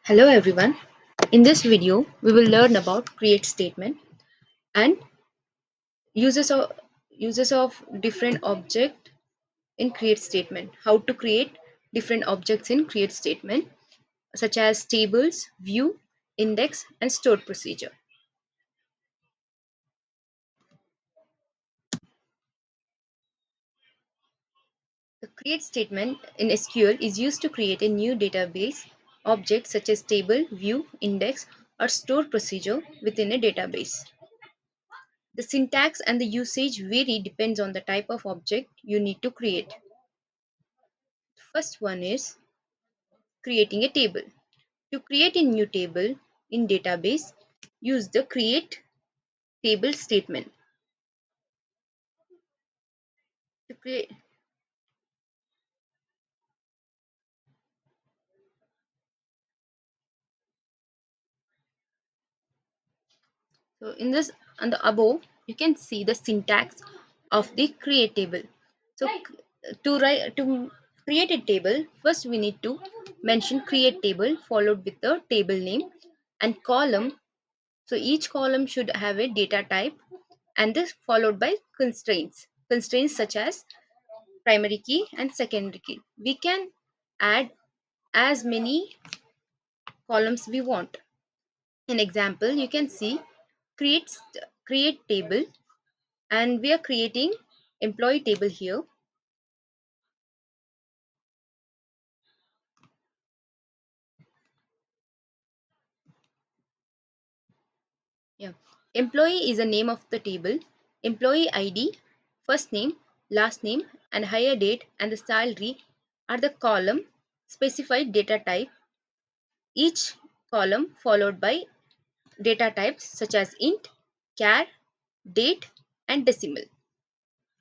Hello everyone. In this video, we will learn about create statement and uses of uses of different object in create statement. How to create different objects in create statement such as tables, view, index and stored procedure. The create statement in SQL is used to create a new database object such as table, view, index or stored procedure within a database. The syntax and the usage vary depends on the type of object you need to create. First one is creating a table. To create a new table in database, use the create table statement. To create so in this on the above you can see the syntax of the create table. So to create a table, first we need to mention create table followed with the table name and column. So each column should have a data type and this followed by constraints. Constraints such as primary key and secondary key. We can add as many columns we want. An example, you can see create table and we are creating employee table here. Yeah. Employee is the name of the table. Employee ID, first name, last name and hire date and the salary are the column specified data type. Each column followed by data types such as int, char, date and decimal.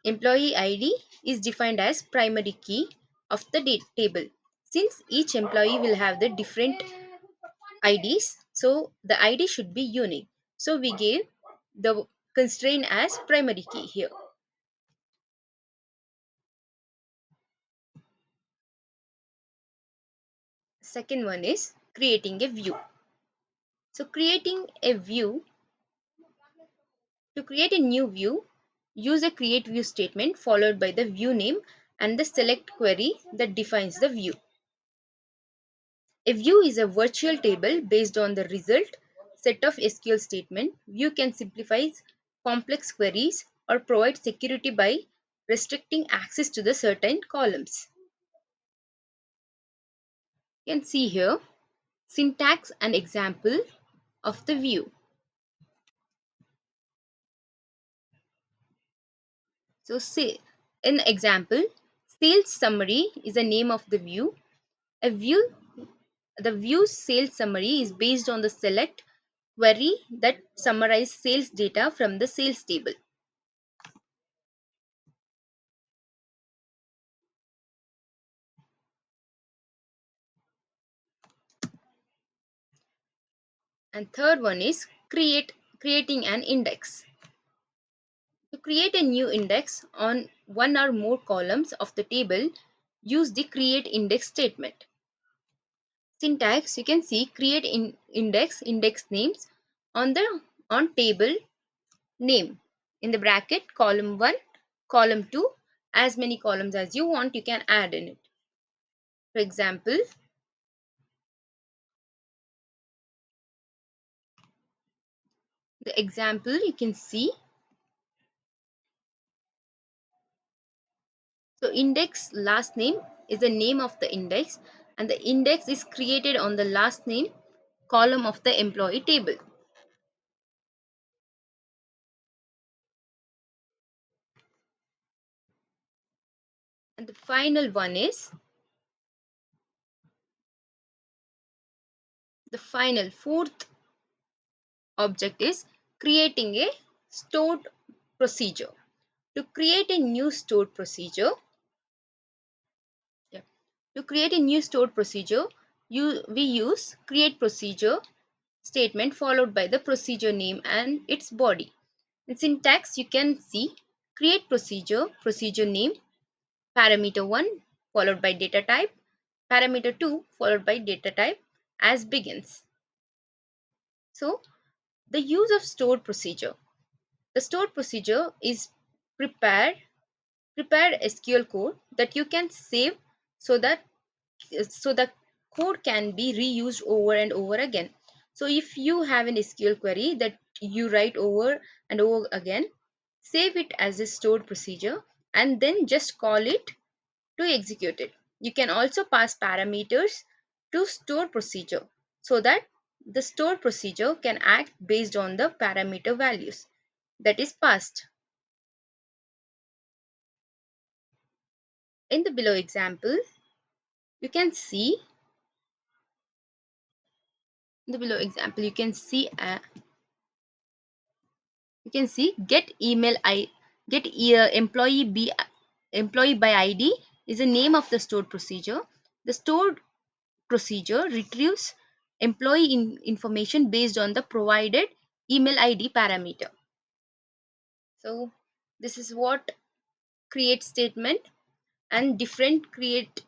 Employee ID is defined as primary key of the table. Since each employee will have the different IDs, so the ID should be unique. So we gave the constraint as primary key here. Second one is creating a view. So creating a view, to create a new view, use a create view statement followed by the view name and the select query that defines the view. A view is a virtual table based on the result set of SQL statement. View can simplify complex queries or provide security by restricting access to the certain columns. You can see here syntax and example of the view. So say in example, sales summary is the name of the view. A view The view's sales summary is based on the select query that summarizes sales data from the sales table. And third one is creating an index. To create a new index on one or more columns of the table, use the create index statement. Syntax, you can see create index names on the on table name in the bracket column 1, column 2, as many columns as you want you can add in it. For example, the example you can see. So index last name is the name of the index and the index is created on the last name column of the employee table. And the final one is the final fourth object is creating a stored procedure. To create a new stored procedure, yeah, to create a new stored procedure, we use create procedure statement followed by the procedure name and its body. In syntax, you can see create procedure, procedure name, parameter 1 followed by data type, parameter 2 followed by data type, as begins. So the use of stored procedure. The stored procedure is prepared prepared SQL code that you can save so that so the code can be reused over and over again. So if you have an SQL query that you write over and over again, save it as a stored procedure and then just call it to execute it. You can also pass parameters to store procedure so that the store procedure can act based on the parameter values that is passed. In the below example, you can see in the below example get email I get employee by ID is the name of the stored procedure. The stored procedure retrieves employee information based on the provided email ID parameter. So this is what create statement and different create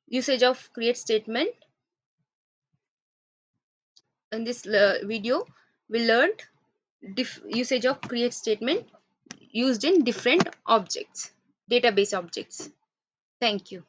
usage of create statement. In this video we learned usage of create statement used in different objects, database objects. Thank you.